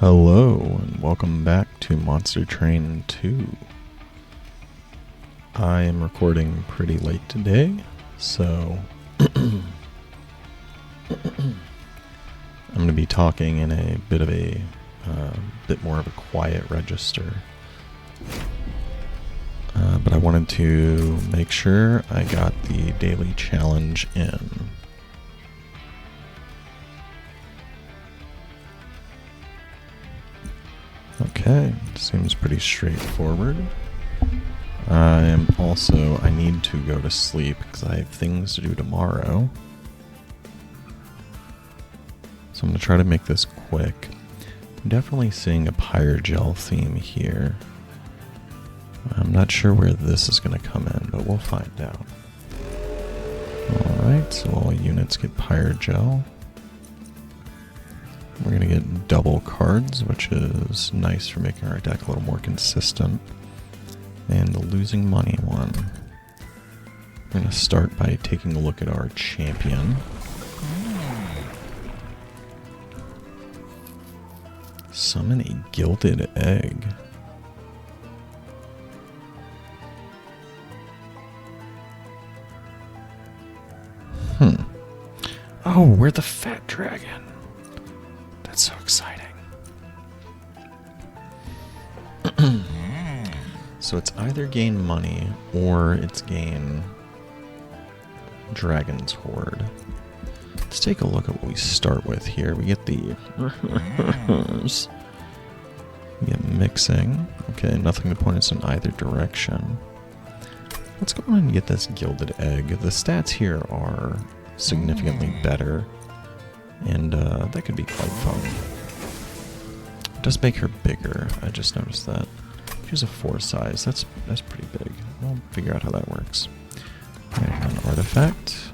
Hello and welcome back to Monster Train 2. I am recording pretty late today, so I'm going to be talking in a bit of a bit more of a quiet register. But I wanted to make sure I got the daily challenge in. Okay, seems pretty straightforward. I need to go to sleep because I have things to do tomorrow. So I'm going to try to make this quick. I'm definitely seeing a Pyrogel theme here. I'm not sure where this is going to come in, but we'll find out. Alright, so all units get Pyrogel. We're going to get double cards, which is nice for making our deck a little more consistent. And the losing money one. We're going to start by taking a look at our champion. Summon a gilded egg. Oh, we're the fat dragon. That's so exciting. So it's either gain money or it's gain Dragon's Horde. Let's take a look at what we start with here. We get the we get mixing. Okay, nothing to point us in either direction. Let's go on and get this gilded egg. The stats here are significantly better, and that could be quite fun. It does make her bigger. I just noticed that. She's a 4 size. That's pretty big. We'll figure out how that works. Alright, an artifact.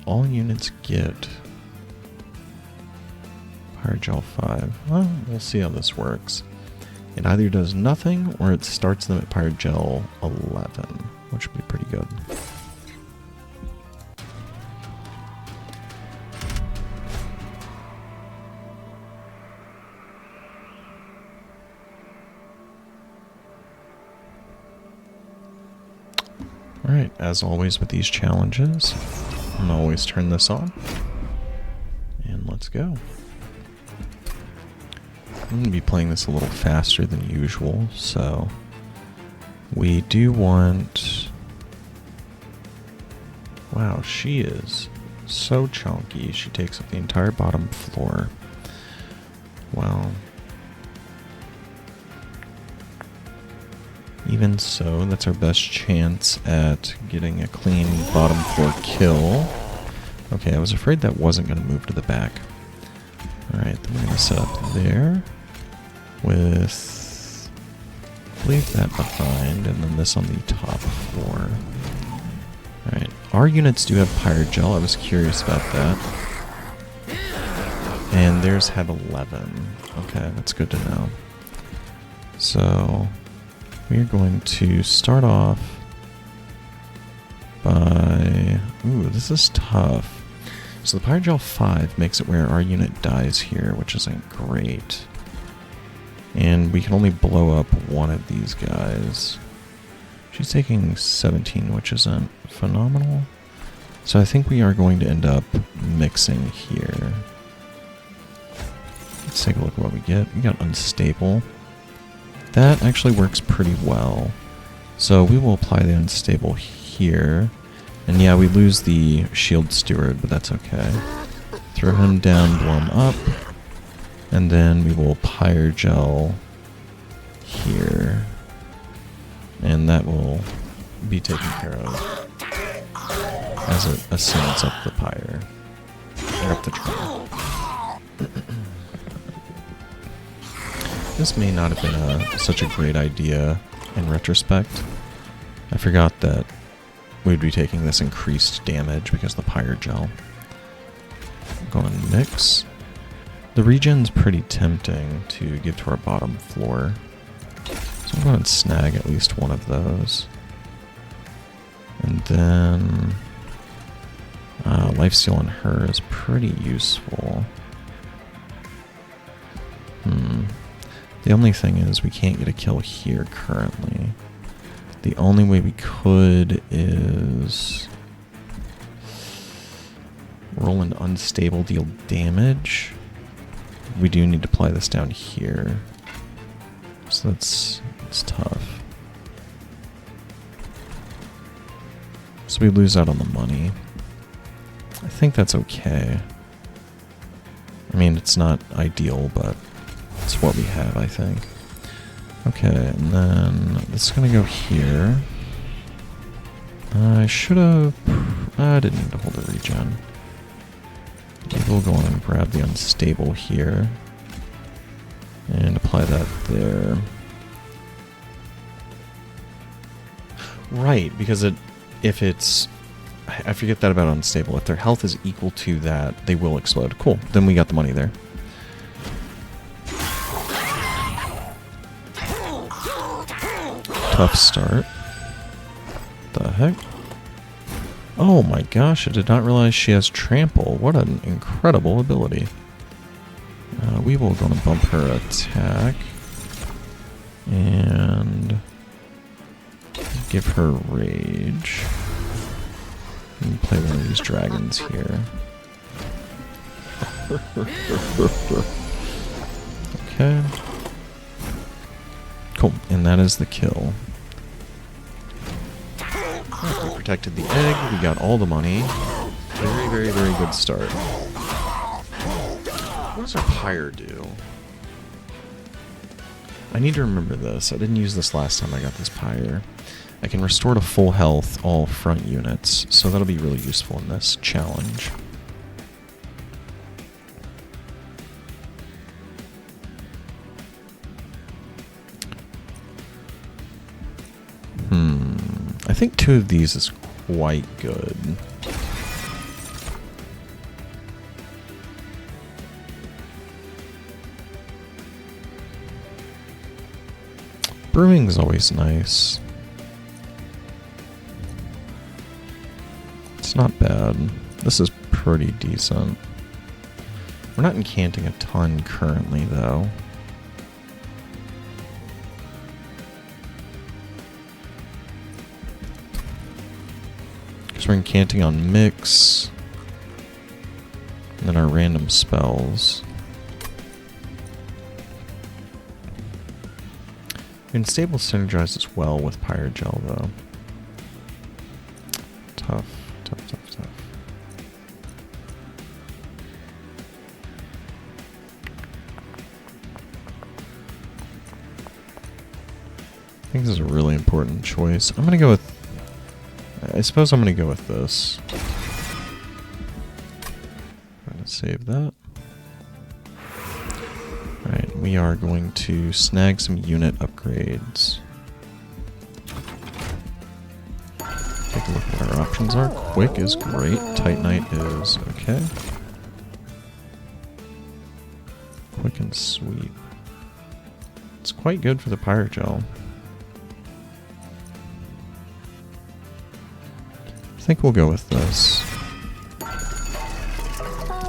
All units get Pyrogel 5. Well, we'll see how this works. It either does nothing or it starts them at Pyrogel 11, which would be pretty good. Alright, as always with these challenges, I'm gonna always turn this on. And let's go. I'm going to be playing this a little faster than usual, so we do want... Wow, she is so chunky. She takes up the entire bottom floor. Wow. Even so, that's our best chance at getting a clean bottom floor kill. Okay, I was afraid that wasn't going to move to the back. Alright, then we're going to set up there with... leave that behind, and then this on the top floor. Alright, our units do have Pyrogel. I was curious about that. And theirs have 11. Okay, that's good to know. So, we are going to start off by... Ooh, this is tough. So the Pyrogel 5 makes it where our unit dies here, which isn't great. And we can only blow up one of these guys. She's taking 17, which isn't phenomenal. So I think we are going to end up mixing here. Let's take a look at what we get. We got Unstable. That actually works pretty well. So we will apply the Unstable here. And yeah, we lose the Shield Steward, but that's okay. Throw him down, blow him up. And then we will Pyrogel here. And that will be taken care of as it ascends up the pyre. Or up the train. This may not have been such a great idea in retrospect. I forgot that we'd be taking this increased damage because of the Pyrogel. Go and mix. The regen's pretty tempting to give to our bottom floor. So I'm going to snag at least one of those. And then lifesteal on her is pretty useful. The only thing is we can't get a kill here currently. The only way we could is roll an unstable, deal damage. We do need to apply this down here. So that's tough. So we lose out on the money. I think that's okay. I mean, it's not ideal, but it's what we have, I think. Okay, and then this is gonna go here. I should have... I didn't need to hold a regen. We'll go on and grab the unstable here. And apply that there. Right, because if it's... I forget that about unstable. If their health is equal to that, they will explode. Cool, then we got the money there. Tough start. The heck? Oh my gosh, I did not realize she has trample. What an incredible ability. We will go and bump her attack. And give her rage. And play one of these dragons here. Okay. Cool, and that is the kill. We protected the egg, we got all the money. Very, very, very good start. What does our pyre do? I need to remember this. I didn't use this last time I got this pyre. I can restore to full health all front units, so that'll be really useful in this challenge. I think 2 of these is quite good. Brewing is always nice. It's not bad. This is pretty decent. We're not incanting a ton currently, though. Because we're incanting on mix. And then our random spells. Unstable synergizes well with Pyrogel, though. Tough. I think this is a really important choice. I'm gonna go with... I suppose I'm gonna go with this. I'm gonna save that. Alright, we are going to snag some unit upgrades. Take a look at what our options are. Quick is great. Titanite is okay. Quick and sweep. It's quite good for the Pyrogel. I think we'll go with this.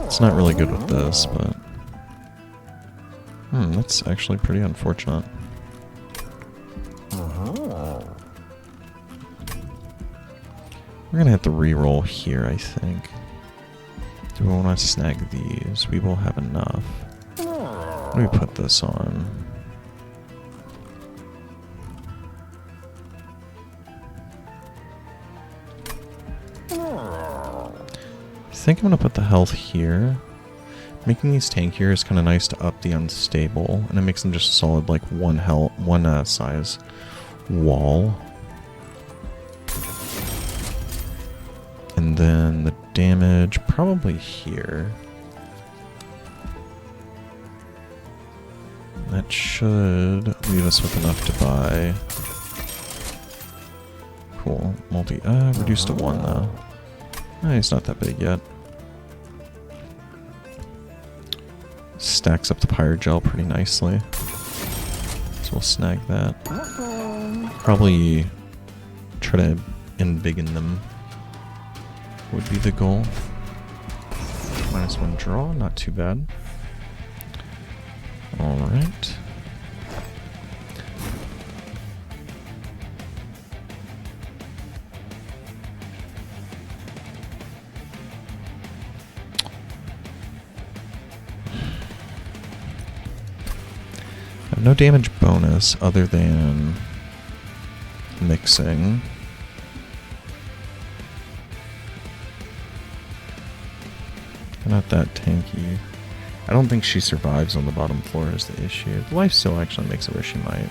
It's not really good with this, but... that's actually pretty unfortunate. We're gonna have to re-roll here, I think. Do we want to snag these? We will have enough. Let me put this on. I think I'm gonna put the health here. Making these tankier is kind of nice to up the unstable, and it makes them just solid like one size wall. And then the damage probably here. That should leave us with enough to buy. Cool. Reduced to 1 though. He's not that big yet. Stacks up the Pyrogel pretty nicely. So we'll snag that. Probably try to embiggen them would be the goal. -1 draw, not too bad. Alright. I have no damage bonus other than mixing. They're not that tanky. I don't think she survives on the bottom floor is the issue. The life still actually makes it where she might.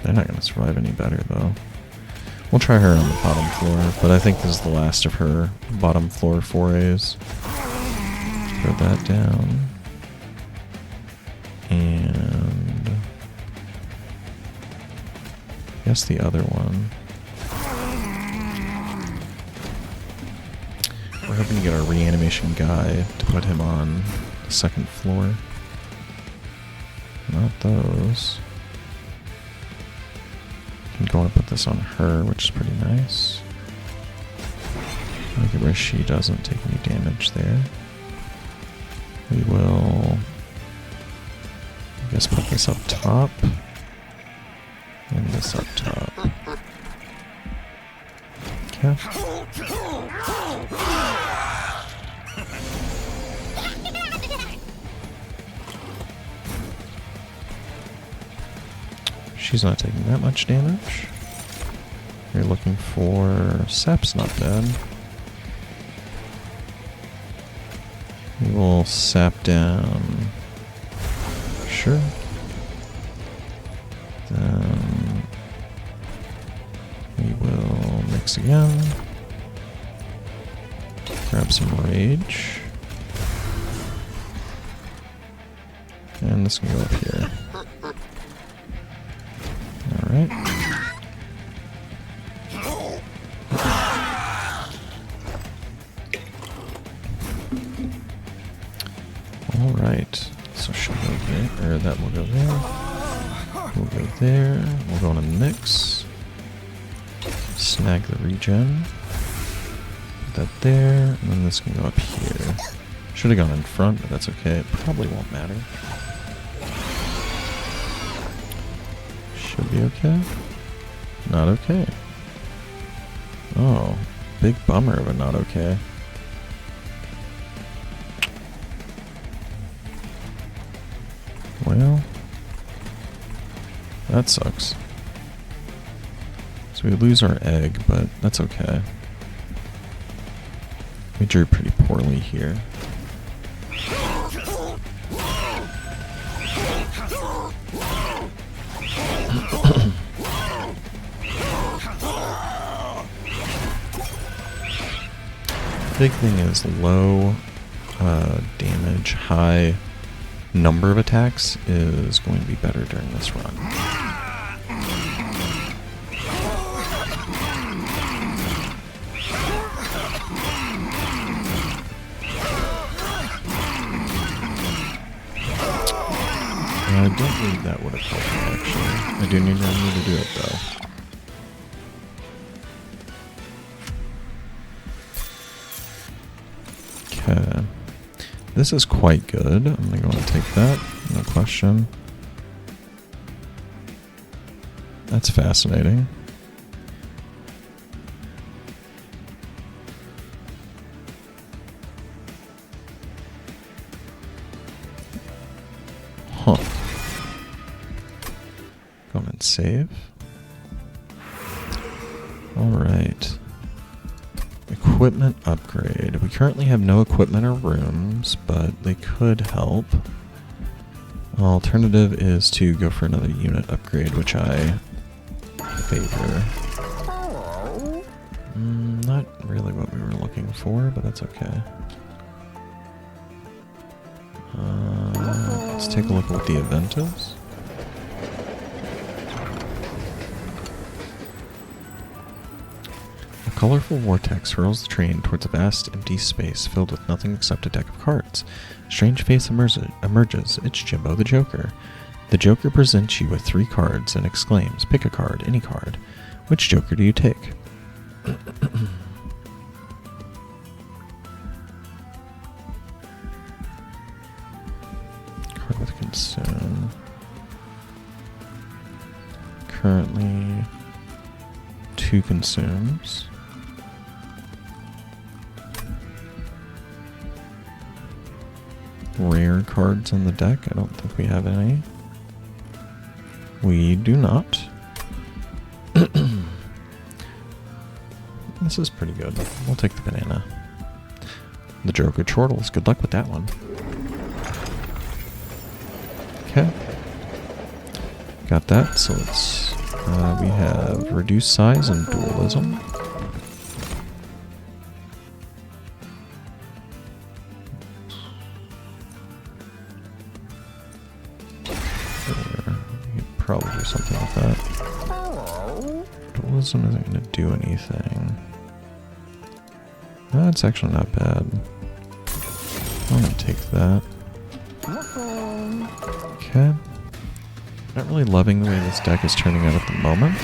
They're not going to survive any better though. We'll try her on the bottom floor, but I think this is the last of her bottom floor forays. Throw that down. And I guess the other one. We're hoping to get our reanimation guy to put him on the second floor. Not those. Can go and put this on her, which is pretty nice. Make it where she doesn't take any damage there. We will, I guess, put this up top. And this up top. Okay. She's not taking that much damage. You're looking for sap's not bad. We will sap down. Sure. Then we will mix again. Grab some rage. And this can go up here. Alright. Alright. So she'll go there, or that will go there. We'll go there. We'll go in a mix. Snag the regen. Put that there, and then this can go up here. Should have gone in front, but that's okay. It probably won't matter. Should be okay. Not okay. Oh, big bummer, but not okay. Well, that sucks. So we lose our egg, but that's okay. We drew pretty poorly here. Big thing is low damage, high number of attacks is going to be better during this run. I don't believe that would have helped me actually. I do need to do it though. Okay. This is quite good. I'm gonna go and take that, no question. That's fascinating. Huh. Go and save. Alright. Equipment upgrade. We currently have no equipment or rooms, but they could help. Alternative is to go for another unit upgrade, which I favor. Not really what we were looking for, but that's okay. Let's take a look at what the event is. colorful vortex hurls the train towards a vast, empty space filled with nothing except a deck of cards. A strange face emerges. It's Jimbo the Joker. The Joker presents you with 3 cards and exclaims, "Pick a card, any card. Which Joker do you take?" Card with consume. Currently 2 consumes. Rare cards in the deck. I don't think we have any. We do not. This is pretty good. We'll take the banana. The Joker chortles. Good luck with that one. Okay. Got that. So let's... we have reduced size and dualism. We could probably do something with that. Dualism isn't going to do anything. That's actually not bad. I'm going to take that. Okay. Not really loving the way this deck is turning out at the moment.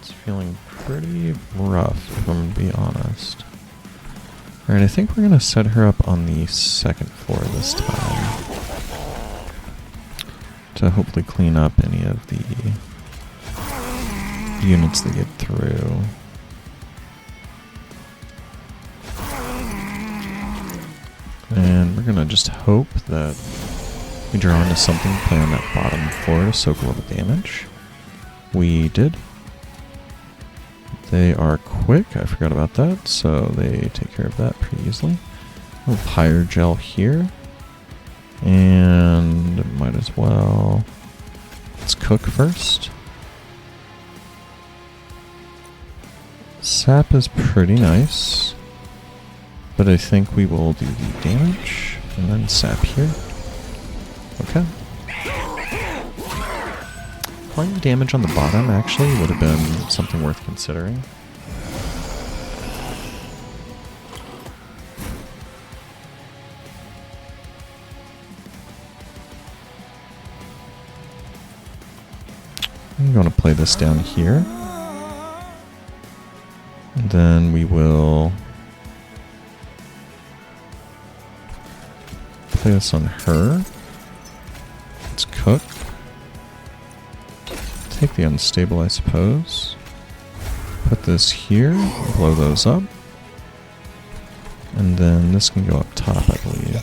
It's feeling pretty rough, if I'm going to be honest. Alright, I think we're going to set her up on the 2nd floor this time. To hopefully clean up any of the units that get through. And we're going to just hope that we draw into something, play on that bottom floor to soak a little damage. We did. They are quick, I forgot about that, so they take care of that pretty easily. A little pyre gel here. And might as well... Let's cook first. Sap is pretty nice. But I think we will do the damage, and then sap here. Okay. Applying the damage on the bottom actually would have been something worth considering. I'm going to play this down here. And then we will play this on her. Let's cook. Take the unstable, I suppose. Put this here, blow those up. And then this can go up top, I believe.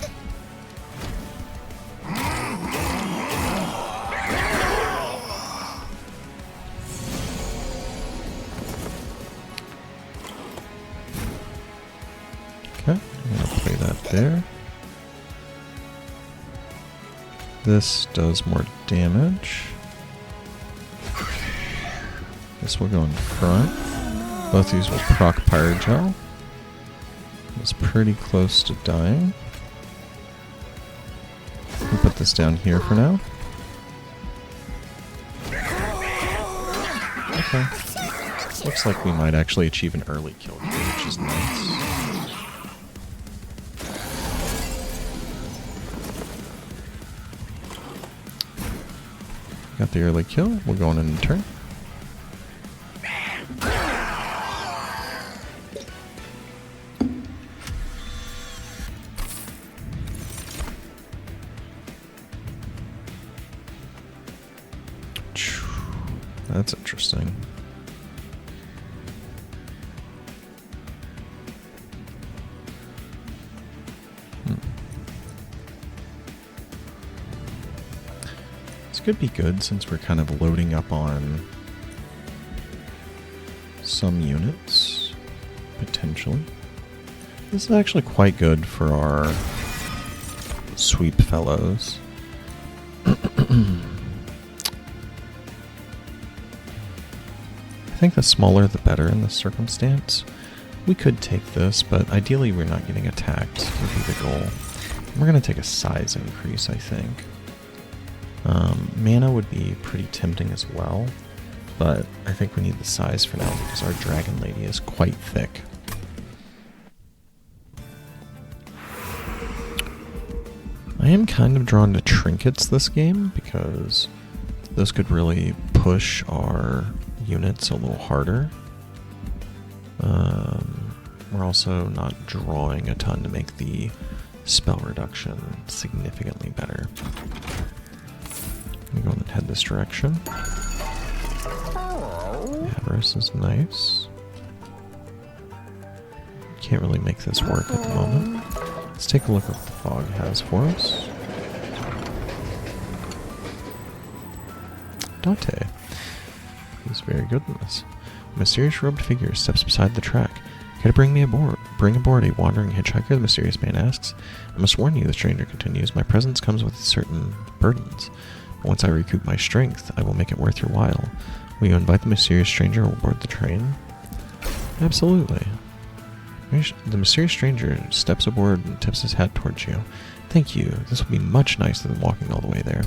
Okay, I'm going to play that there. This does more damage. This will go in front. Both these will proc Pyre Gel. It's pretty close to dying. We'll put this down here for now. Okay. Looks like we might actually achieve an early kill here, which is nice. Got the early kill. We're going in turn. That's interesting. This could be good since we're kind of loading up on some units, potentially. This is actually quite good for our sweep fellows. I think the smaller the better in this circumstance. We could take this, but ideally we're not getting attacked would be the goal. We're going to take a size increase, I think. Mana would be pretty tempting as well. but I think we need the size for now because our dragon lady is quite thick. I am kind of drawn to trinkets this game because those could really push our units a little harder. We're also not drawing a ton to make the spell reduction significantly better. I'm going to head this direction. Avarice is nice. Can't really make this work at the moment. Let's take a look at what the fog has for us. Dante. He's very good in this. A mysterious robed figure steps beside the track. Can you bring aboard a wandering hitchhiker, the mysterious man asks. I must warn you, the stranger continues, my presence comes with certain burdens. Once I recoup my strength, I will make it worth your while. Will you invite the mysterious stranger aboard the train? Absolutely. The mysterious stranger steps aboard and tips his hat towards you. Thank you. This will be much nicer than walking all the way there.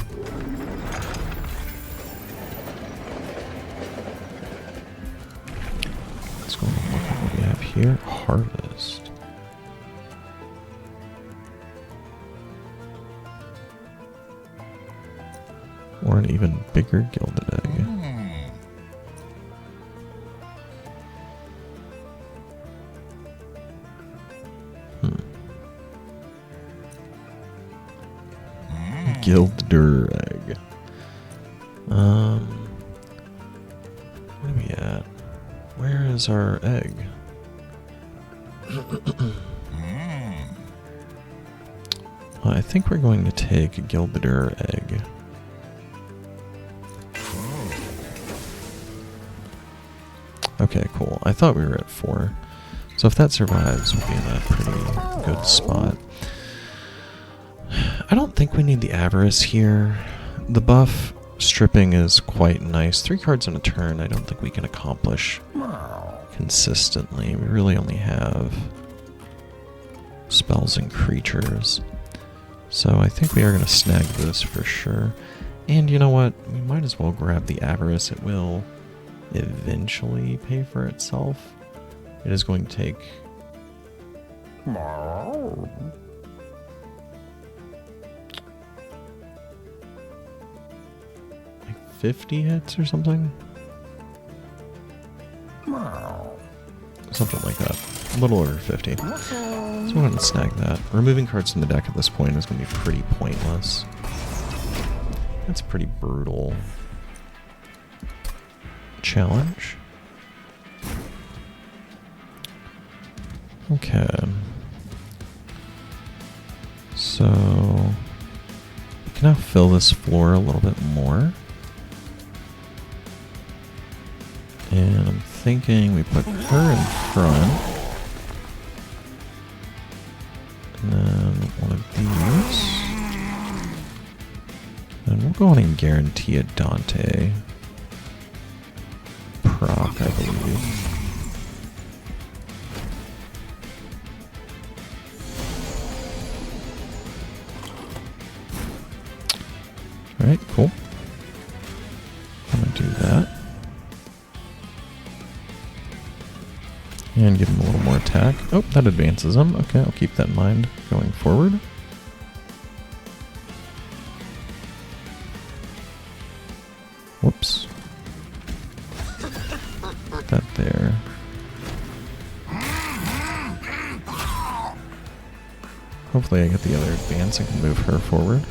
Let's go and look at what we have here. Harvest. Or an even bigger gilded egg. Gilder egg. Where are we at? Where is our egg? I think we're going to take a Gilder egg. Okay, cool. I thought we were at 4. So if that survives, we'll be in a pretty good spot. I don't think we need the Avarice here. The buff stripping is quite nice. 3 cards in a turn I don't think we can accomplish consistently. We really only have spells and creatures. So I think we are going to snag this for sure. And you know what? We might as well grab the Avarice. It will eventually pay for itself. It is going to take... like 50 hits or something? Something like that. A little over 50. So we're going to snag that. Removing cards from the deck at this point is going to be pretty pointless. That's a pretty brutal challenge. Okay. So we can now fill this floor a little bit more. And I'm thinking we put her in front. And then one of these. And we'll go on and guarantee a Dante proc, I believe. Alright, cool. I'm gonna do that. And give him a little more attack. Oh, that advances him. Okay, I'll keep that in mind going forward. Whoops. Put that there. Hopefully I get the other advance and can move her forward.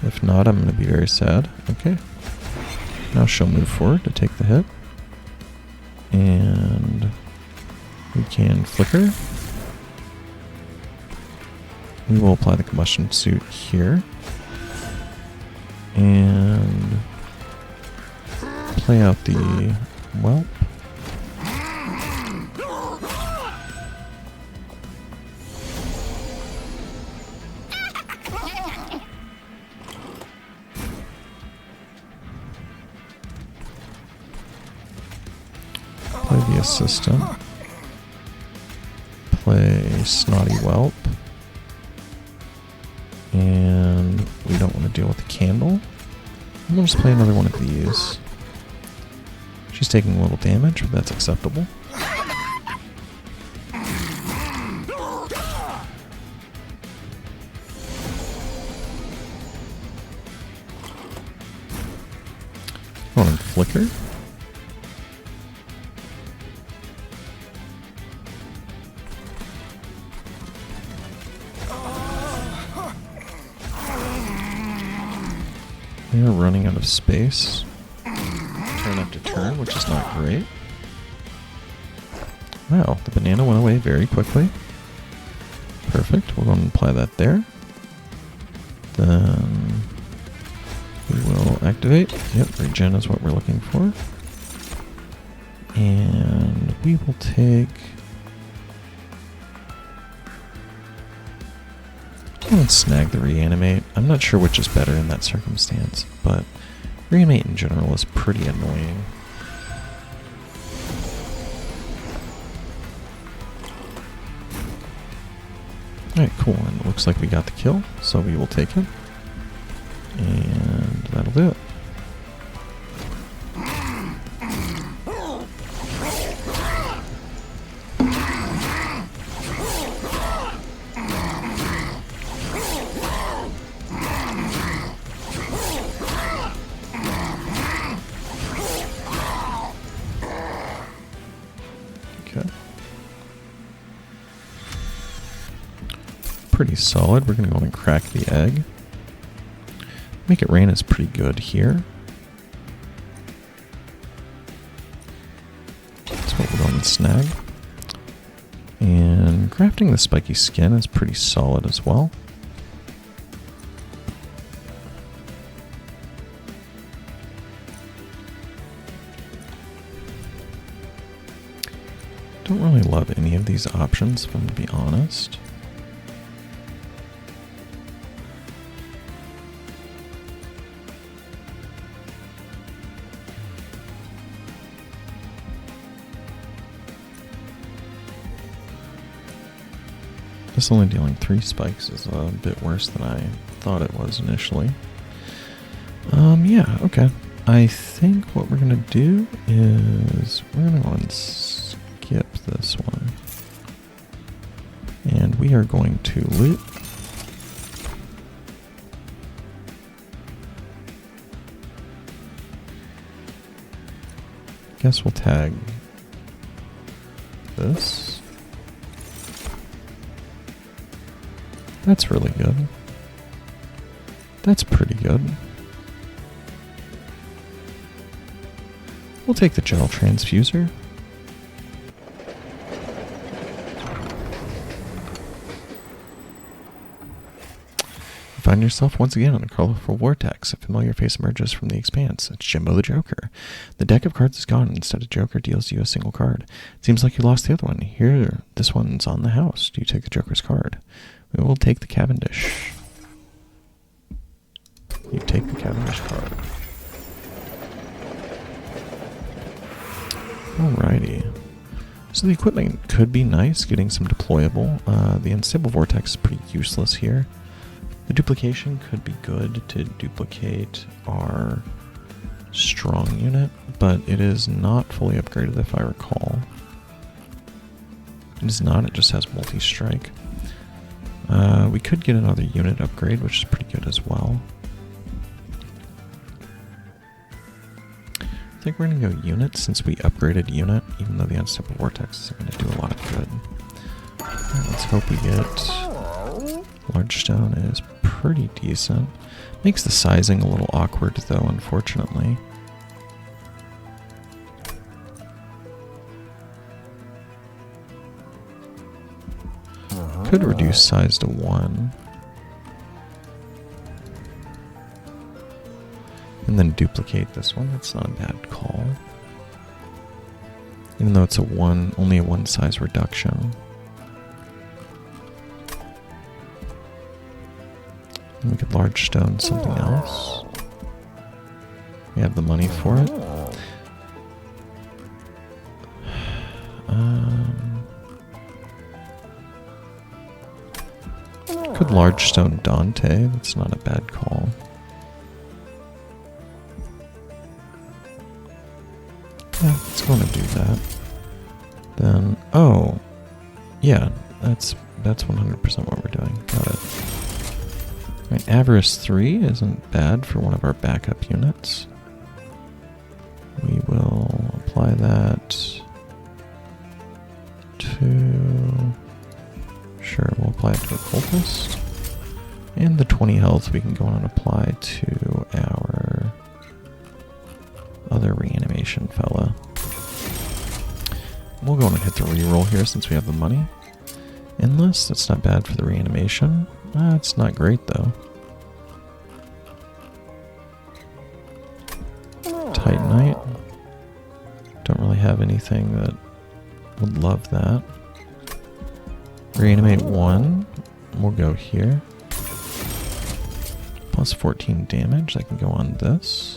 If not, I'm going to be very sad. Okay. Now she'll move forward to take the hit. And we can flicker. We will apply the combustion suit here. And play out the whelp. Play the assistant. Play snotty whelp. And we don't want to deal with the candle. I'm going to just play another one of these. She's taking a little damage, but that's acceptable. Go on and flicker. We are running out of space. Turn after turn, which is not great. Wow, the banana went away very quickly. Perfect, we'll go and apply that there. Then we will activate. Yep, regen is what we're looking for. And we will take... Let's snag the reanimate. I'm not sure which is better in that circumstance, but reanimate in general is pretty annoying. Alright, cool, and it looks like we got the kill, so we will take it. And that'll do it. Pretty solid. We're going to go and crack the egg. Make it rain is pretty good here. That's what we're going to snag. And crafting the spiky skin is pretty solid as well. Don't really love any of these options, if I'm going to be honest. This only dealing 3 spikes is a bit worse than I thought it was initially. Yeah, okay. I think what we're going to do is we're going to go and skip this one. And we are going to loot. Guess we'll tag this. That's really good. That's pretty good. We'll take the gel transfuser. Find yourself once again on a colorful vortex. A familiar face emerges from the expanse. It's Jimbo the Joker. The deck of cards is gone, and instead of Joker deals you a single card. It seems like you lost the other one. Here, this one's on the house. Do you take the Joker's card? We will take the Cavendish. You take the Cavendish card. Alrighty. So the equipment could be nice, getting some deployable. The unstable vortex is pretty useless here. The duplication could be good to duplicate our strong unit, but it is not fully upgraded if I recall. It is not, it just has multi-strike. We could get another unit upgrade, which is pretty good as well. I think we're going to go unit since we upgraded unit, even though the unstable vortex is going to do a lot of good. Let's hope we get... Large stone is pretty decent. Makes the sizing a little awkward though, unfortunately. Could reduce size to 1. And then duplicate this one. That's not a bad call. Even though it's only a 1 size reduction. And we could large stone something else. We have the money for it. Could large stone Dante. That's not a bad call. Yeah, want to do that, then oh, yeah, that's 100% what we're doing. Got it. Right, Avarice 3 isn't bad for one of our backup units. We will apply that to... Sure, we'll apply it to a cultist. And the 20 health we can go on and apply to our other reanimation fella. We'll go on and hit the reroll here since we have the money. Endless, that's not bad for the reanimation. It's not great though. Titanite. Don't really have anything that would love that. Reanimate 1. We'll go here. Plus 14 damage. I can go on this.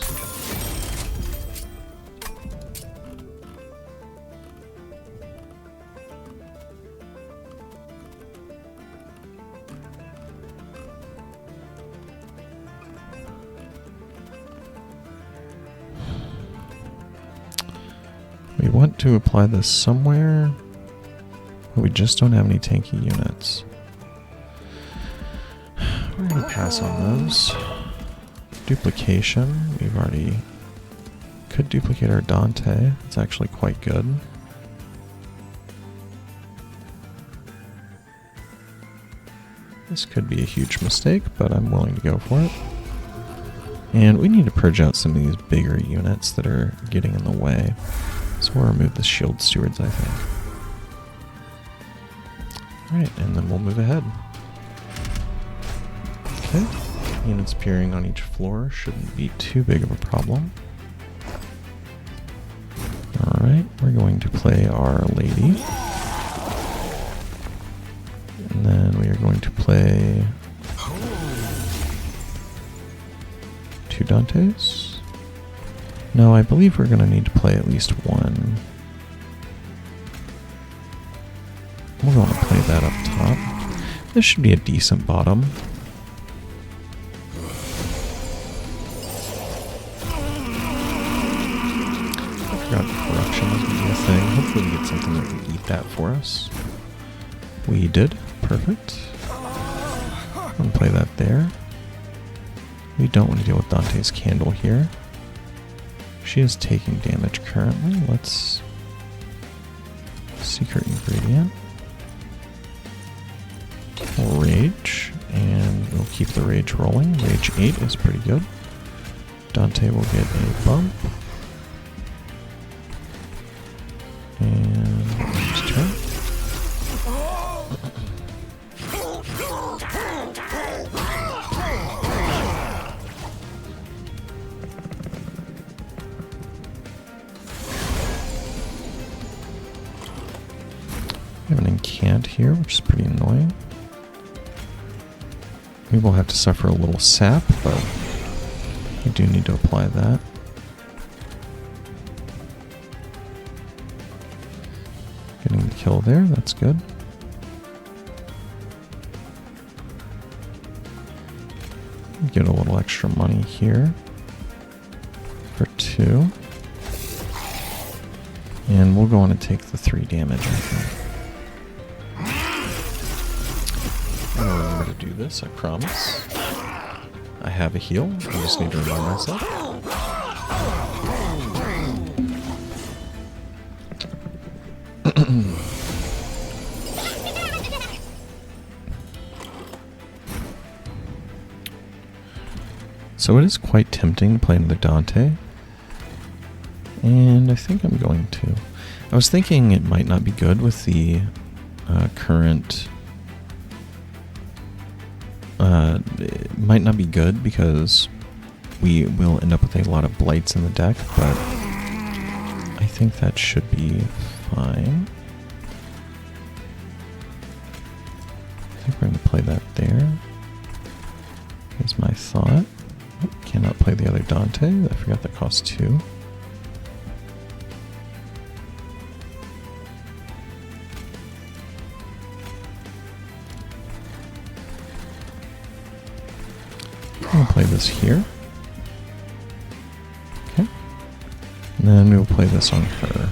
We want to apply this somewhere, but we just don't have any tanky units. We're going to pass on those. Duplication, we've already... Could duplicate our Dante. It's actually quite good. This could be a huge mistake, but I'm willing to go for it. And we need to purge out some of these bigger units that are getting in the way. So we'll remove the shield stewards, I think. Alright, and then we'll move ahead. Okay. Units appearing on each floor shouldn't be too big of a problem. Alright, we're going to play our lady. And then we are going to play 2 Dantes. No, I believe we're going to need to play at least 1. We're going to play that up top. This should be a decent bottom. I forgot corruption was going to be a thing. Hopefully we get something that can eat that for us. We did. Perfect. I'm going to play that there. We don't want to deal with Dante's candle here. She is taking damage currently. Let's... Secret ingredient. Rage. And we'll keep the rage rolling. Rage 8 is pretty good. Dante will get a bump. And... Next turn. We have an incant here, which is pretty annoying. We will have to suffer a little sap, but we do need to apply that. Getting the kill there, that's good. Get a little extra money here for 2. And we'll go on and take the 3 damage, I think. I'm gonna remember to do this, I promise. I have a heal, I just need to remind myself. So it is quite tempting to play another Dante. And I think I'm going to. I was thinking it might not be good with the current... it might not be good because we will end up with a lot of blights in the deck, but I think that should be fine. I think we're going to play that there. Is my thought. Oh, cannot play the other Dante. I forgot that costs 2. I'll play this here. Okay. And then we will play this on her.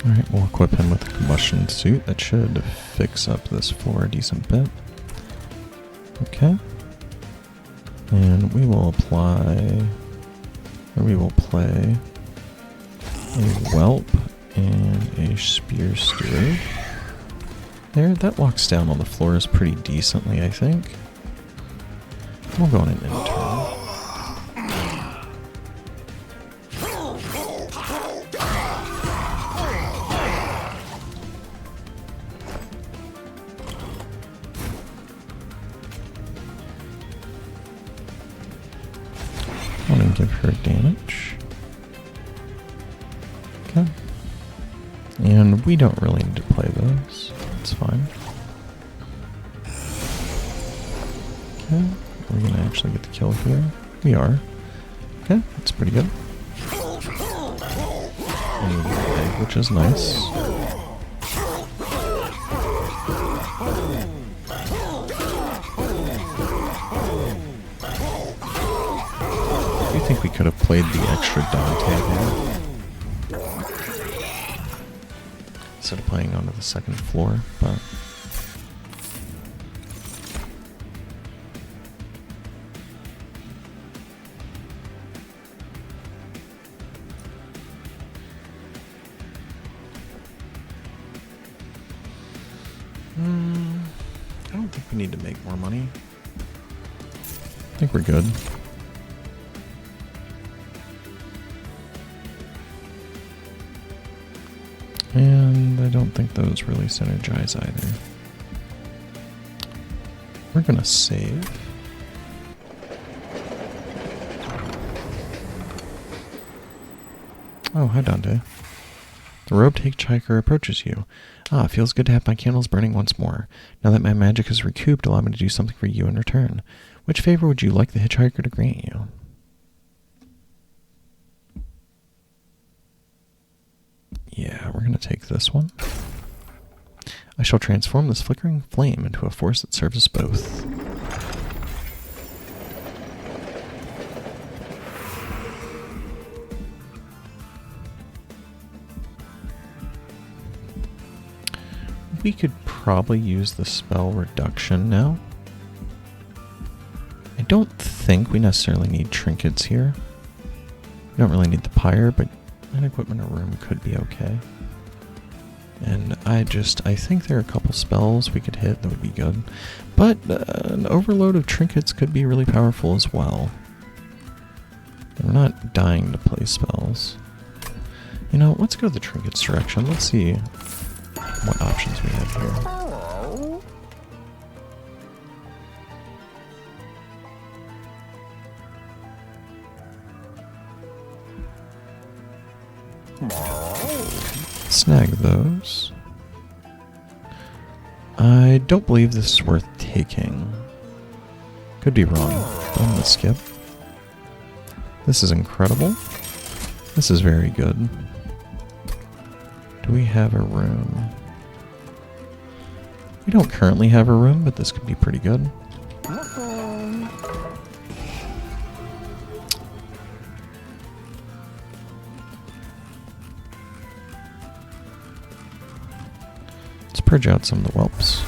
Alright, we'll equip him with a combustion suit. That should fix up this floor a decent bit. Okay. And we will apply... or we will play a whelp and a spear steward. There, that locks down all the floors pretty decently, I think. We'll go on an intern. I want to give her damage. Okay. And we don't really need to play those. That's fine. Okay. We're going to actually get the kill here. We are. Okay, that's pretty good. And we get the egg, which is nice. I think we could have played the extra Dante there instead of playing onto the second floor, but I don't think we need to make more money. I think we're good. And I don't think those really synergize either. We're gonna save. Oh, hi Dante. The robed hitchhiker approaches you. Ah, feels good to have my candles burning once more. Now that my magic is recouped, allow me to do something for you in return. Which favor would you like the hitchhiker to grant you? Yeah, we're going to take this one. I shall transform this flickering flame into a force that serves us both. We could probably use the spell reduction now. I don't think we necessarily need trinkets here. We don't really need the pyre, but an equipment or room could be okay. And I think there are a couple spells we could hit that would be good. But an overload of trinkets could be really powerful as well. We're not dying to play spells. You know, let's go the trinkets direction. Let's see what options we have here. Snag those. I don't believe this is worth taking. Could be wrong, but I'm gonna skip. This is incredible. This is very good. Do we have a room? We don't currently have a room, but this could be pretty good. Let's purge out some of the whelps.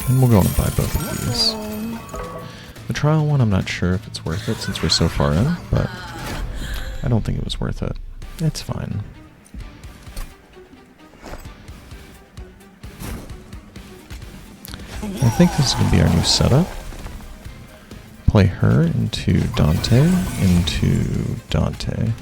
And we'll go and buy both of these. The trial one, I'm not sure if it's worth it since we're so far in, but I don't think it was worth it. It's fine. I think this is going to be our new setup. Play her into Dante, into Dante.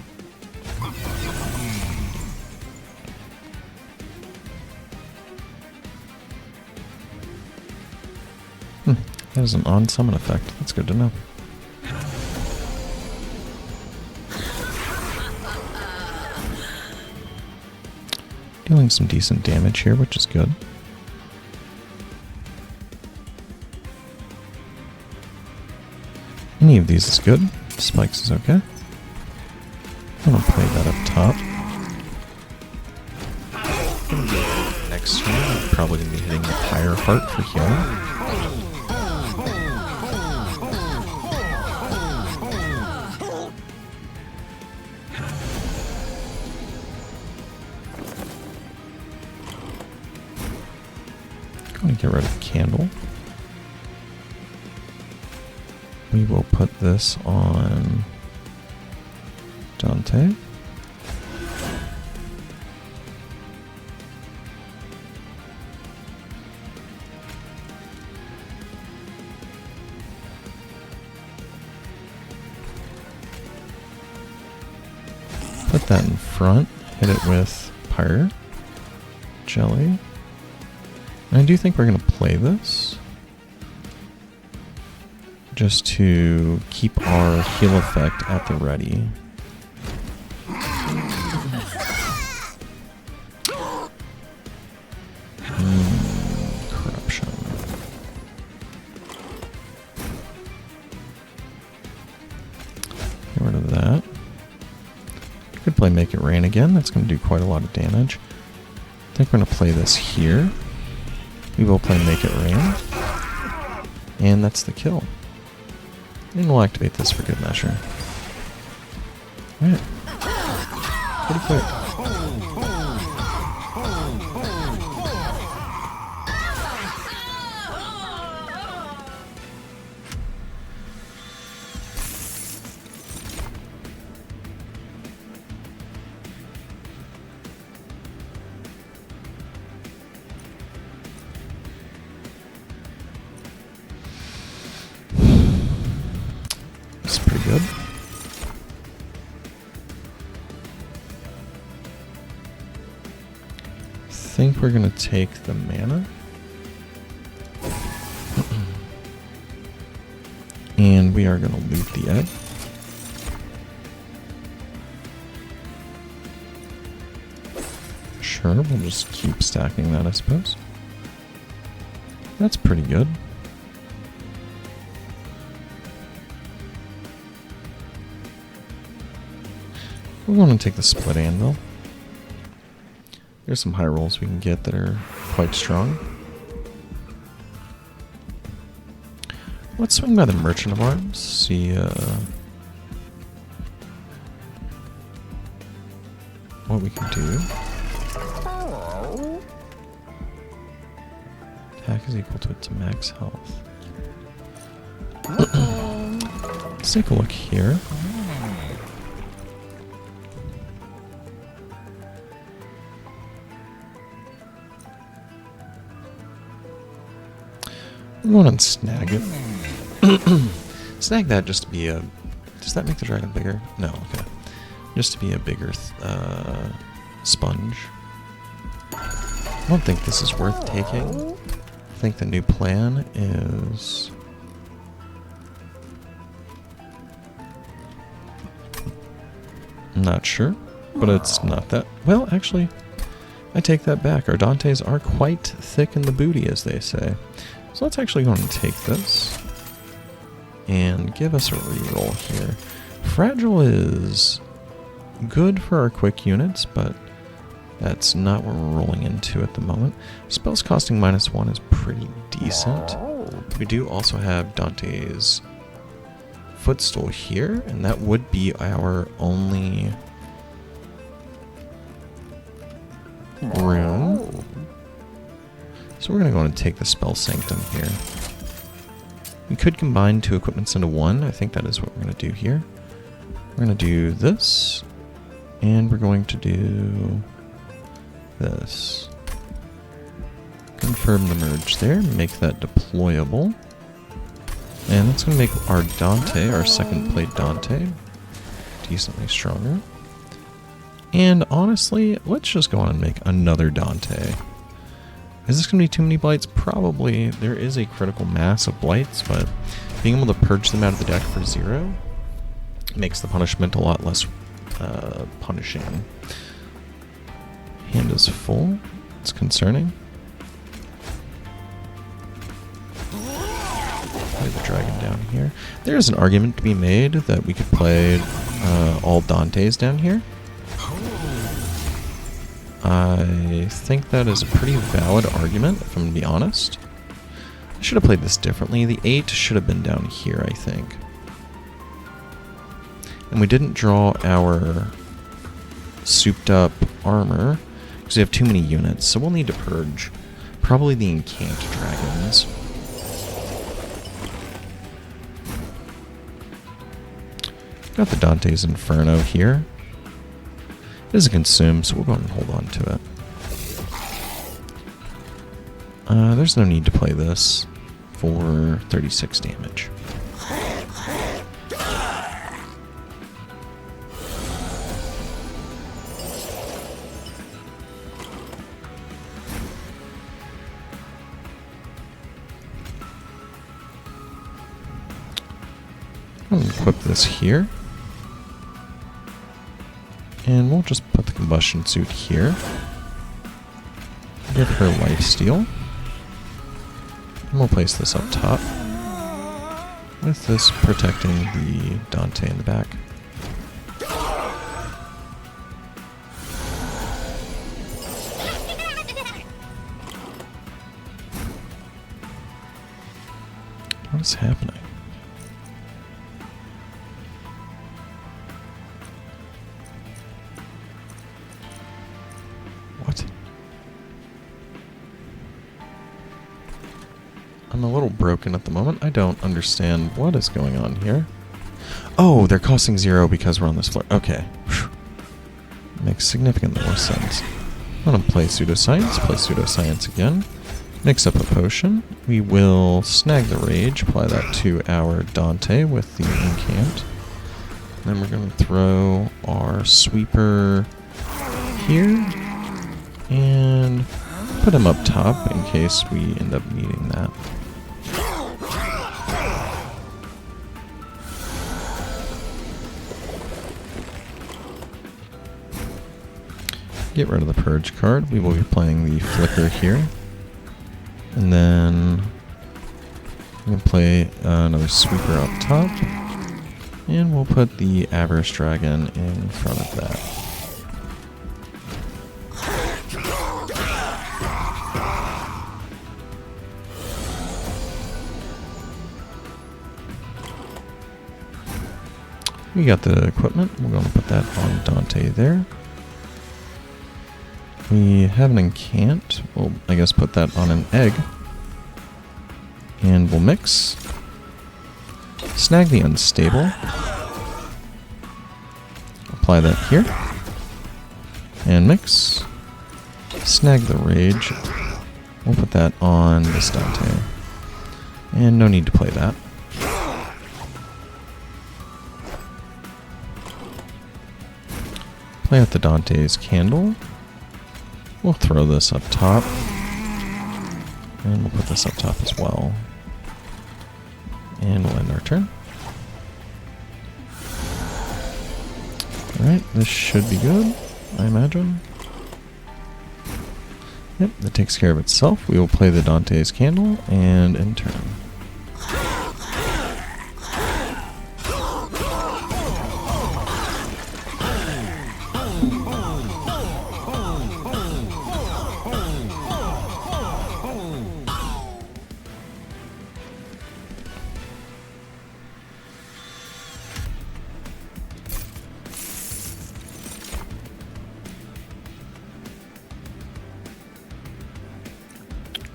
That is an on-summon effect. That's good to know. Dealing some decent damage here, which is good. Any of these is good. Spikes is okay. I'm gonna play that up top. Next turn, I'm probably gonna be hitting the higher heart for healing. get rid of the candle. We will put this on Dante. Put that in front, hit it with Pyre, Jelly. And I do think we're going to play this just to keep our heal effect at the ready. Corruption. Get rid of that. Could play Make It Rain again. That's going to do quite a lot of damage. I think we're going to play this here. We will play Make It Rain. And that's the kill. And we'll activate this for good measure. Alright. Pretty quick. It's pretty good. I think we're going to take the mana. And we are going to loot the egg. Sure, we'll just keep stacking that, I suppose. That's pretty good. We're going to take the split anvil. There's some high rolls we can get that are quite strong. Let's swing by the Merchant of Arms, see what we can do. Attack is equal to its max health. Let's take a look here. We're going to snag it. Snag that just to be a... Does that make the dragon bigger? No, okay. Just to be a bigger sponge. I don't think this is worth taking. I think the new plan is... I'm not sure, but it's not that... Well, actually, I take that back. Our Dantes are quite thick in the booty, as they say. So let's actually go and take this and give us a reroll here. Fragile is good for our quick units, but that's not what we're rolling into at the moment. Spells costing -1 is pretty decent. We do also have Dante's Footstool here, and that would be our only room. So we're going to go and take the Spell Sanctum here. We could combine 2 equipments into 1. I think that is what we're going to do here. We're going to do this, and we're going to do this. Confirm the merge there, make that deployable. And that's going to make our Dante, our second plate Dante, decently stronger. And honestly, let's just go on and make another Dante. Is this going to be too many blights? Probably. There is a critical mass of blights, but being able to purge them out of the deck for 0 makes the punishment a lot less punishing. Hand is full. It's concerning. Play the dragon down here. There's an argument to be made that we could play all Dantes down here. I think that is a pretty valid argument, if I'm going to be honest. I should have played this differently. The 8 should have been down here, I think. And we didn't draw our souped up armor, because we have too many units, so we'll need to purge Probably the Incant Dragons. Got the Dante's Inferno here. It is a consume, so we'll go ahead and hold on to it. There's no need to play this for 36 damage. I'll equip this here. And we'll just put the combustion suit here. Give her lifesteal. And we'll place this up top. With this protecting the Dante in the back. What is happening? What? I'm a little broken at the moment. I don't understand what is going on here. Oh, they're costing 0 because we're on this floor. Okay. Whew. Makes significantly more sense. I'm going to play Pseudoscience again. Mix up a potion. We will snag the Rage, apply that to our Dante with the Incant. Then we're going to throw our Sweeper here. And put him up top in case we end up needing that. Get rid of the Purge card. We will be playing the Flicker here. And then we'll play another Sweeper up top. And we'll put the Avarice Dragon in front of that. We got the equipment. We're going to put that on Dante there. We have an Incant. We'll, I guess, put that on an Egg. And we'll mix. Snag the Unstable. Apply that here. And mix. Snag the Rage. We'll put that on this Dante. And no need to play that. Play out the Dante's Candle. We'll throw this up top. And we'll put this up top as well. And we'll end our turn. Alright, this should be good, I imagine. Yep, that takes care of itself. We will play the Dante's Candle and end turn.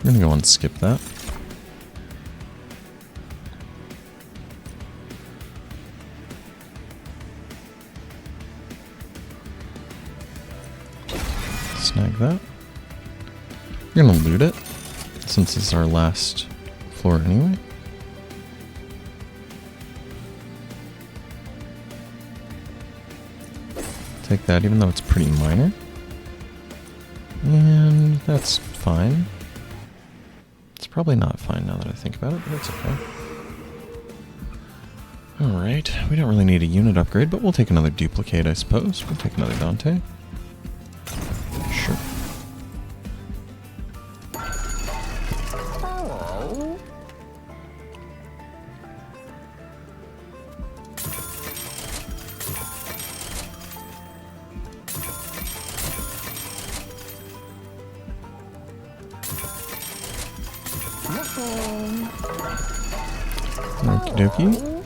We're going to go and skip that. Snag that. We're going to loot it, since this is our last floor anyway. Take that, even though it's pretty minor. And that's fine. Probably not fine now that I think about it, but it's okay. Alright, we don't really need a unit upgrade, but we'll take another duplicate, I suppose. We'll take another Dante. Sure. Okie dokie.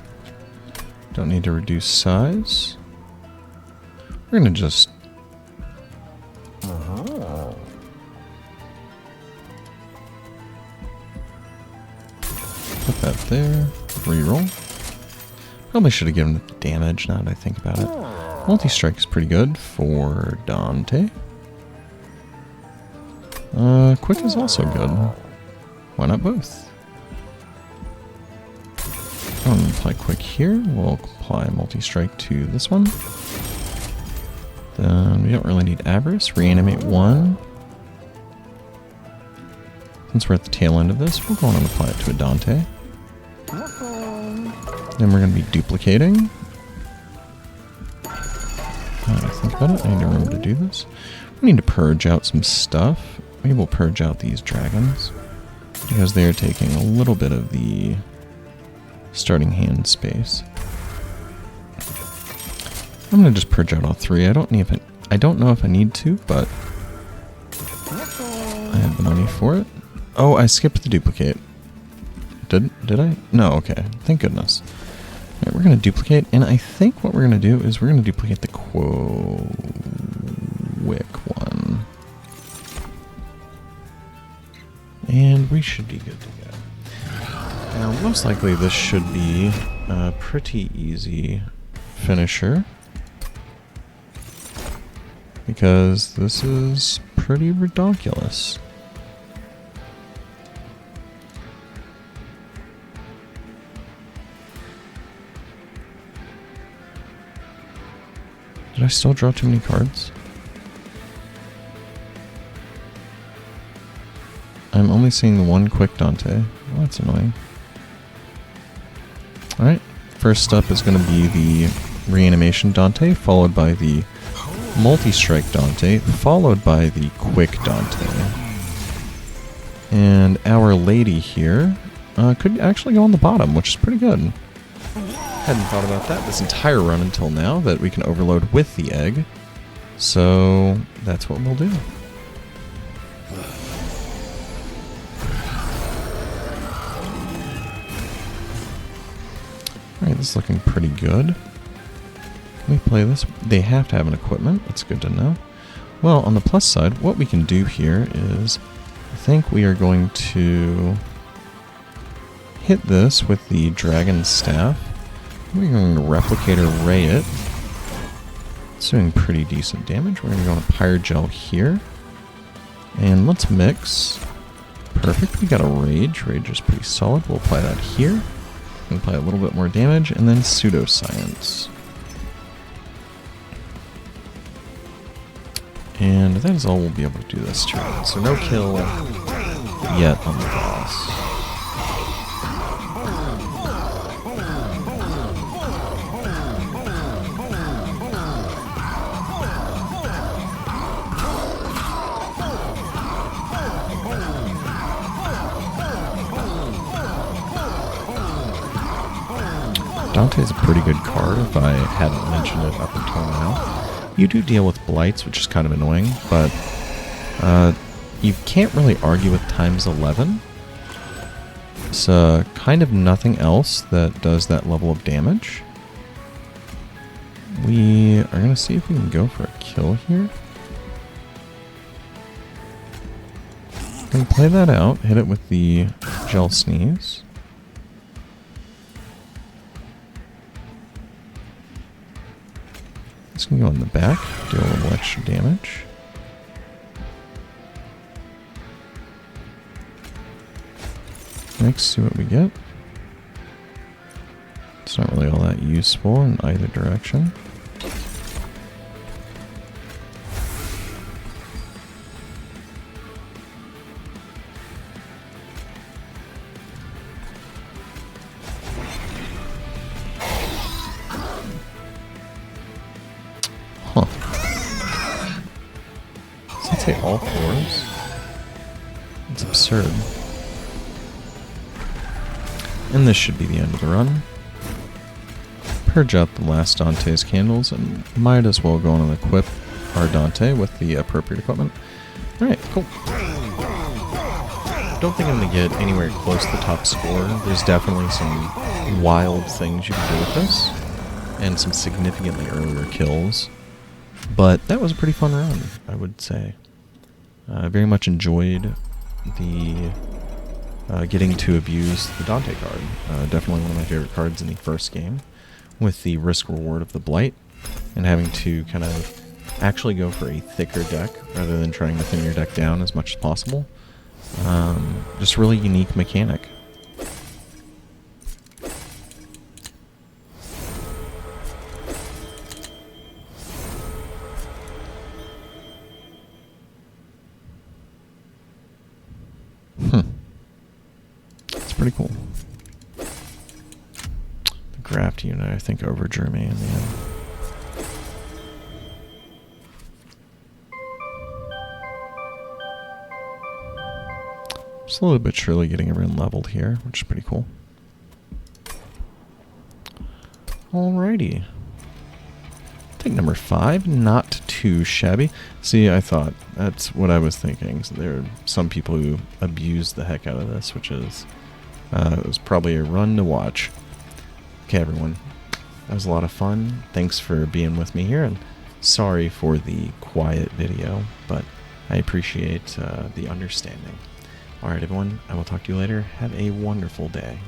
Don't need to reduce size. We're gonna just... put that there. Reroll. Probably should have given it damage now that I think about it. Multi-strike is pretty good for Dante. Quick is also good. Why not both? I'm going to apply quick here. We'll apply multi-strike to this one. Then we don't really need Avarice. Reanimate 1. Since we're at the tail end of this, we'll go on and apply it to a Dante. Then we're going to be duplicating. Think about it. I need to remember to do this. We need to purge out some stuff. Maybe we'll purge out these dragons because they are taking a little bit of the starting hand space. I'm gonna just purge out all 3. I don't know if I need to, but I have the money for it. Oh, I skipped the duplicate. Did I? No. Okay. Thank goodness. Alright, we're going to duplicate, and I think what we're going to do is we're going to duplicate the quick one. And we should be good to go. Now, most likely this should be a pretty easy finisher, because this is pretty ridiculous. Did I still draw too many cards? I'm only seeing the one quick Dante. Oh, that's annoying. Alright, first up is going to be the reanimation Dante, followed by the multi-strike Dante, followed by the quick Dante. And Our Lady here could actually go on the bottom, which is pretty good. Hadn't thought about that this entire run until now, that we can overload with the egg. So that's what we'll do. Alright, this is looking pretty good. Let me play this. They have to have an equipment. That's good to know. Well, on the plus side, what we can do here is, I think we are going to hit this with the dragon staff. We're going to replicate or ray it. It's doing pretty decent damage. We're going to go on a Pyrogel here. And let's mix. Perfect. We got a Rage. Rage is pretty solid. We'll apply that here. We'll apply a little bit more damage. And then Pseudoscience. And that is all we'll be able to do this turn. So no kill yet on the boss. Dante is a pretty good card, if I hadn't mentioned it up until now. You do deal with blights, which is kind of annoying, but you can't really argue with times 11. It's kind of nothing else that does that level of damage. We are going to see if we can go for a kill here. Can play that out, hit it with the Gel Sneeze. This can go in the back, do a little extra damage. Next, see what we get. It's not really all that useful in either direction. Huh. Does that say all fours? It's absurd. And this should be the end of the run. Purge out the last Dante's candles, and might as well go on and equip our Dante with the appropriate equipment. Alright, cool. Don't think I'm going to get anywhere close to the top score. There's definitely some wild things you can do with this, and some significantly earlier kills. But that was a pretty fun run, I would say. I very much enjoyed the getting to abuse the Dante card. Definitely one of my favorite cards in the first game, with the risk reward of the Blight, and having to kind of actually go for a thicker deck rather than trying to thin your deck down as much as possible. Just really unique mechanic. It's pretty cool. The graft unit, I think, overdrew me in the end. Slowly but surely getting everyone leveled here, which is pretty cool. Alrighty. I think number 5, not too shabby. See, I thought, that's what I was thinking. So there are some people who abused the heck out of this, which is, it was probably a run to watch. Okay, everyone. That was a lot of fun. Thanks for being with me here, and sorry for the quiet video, but I appreciate the understanding. Alright, everyone, I will talk to you later. Have a wonderful day.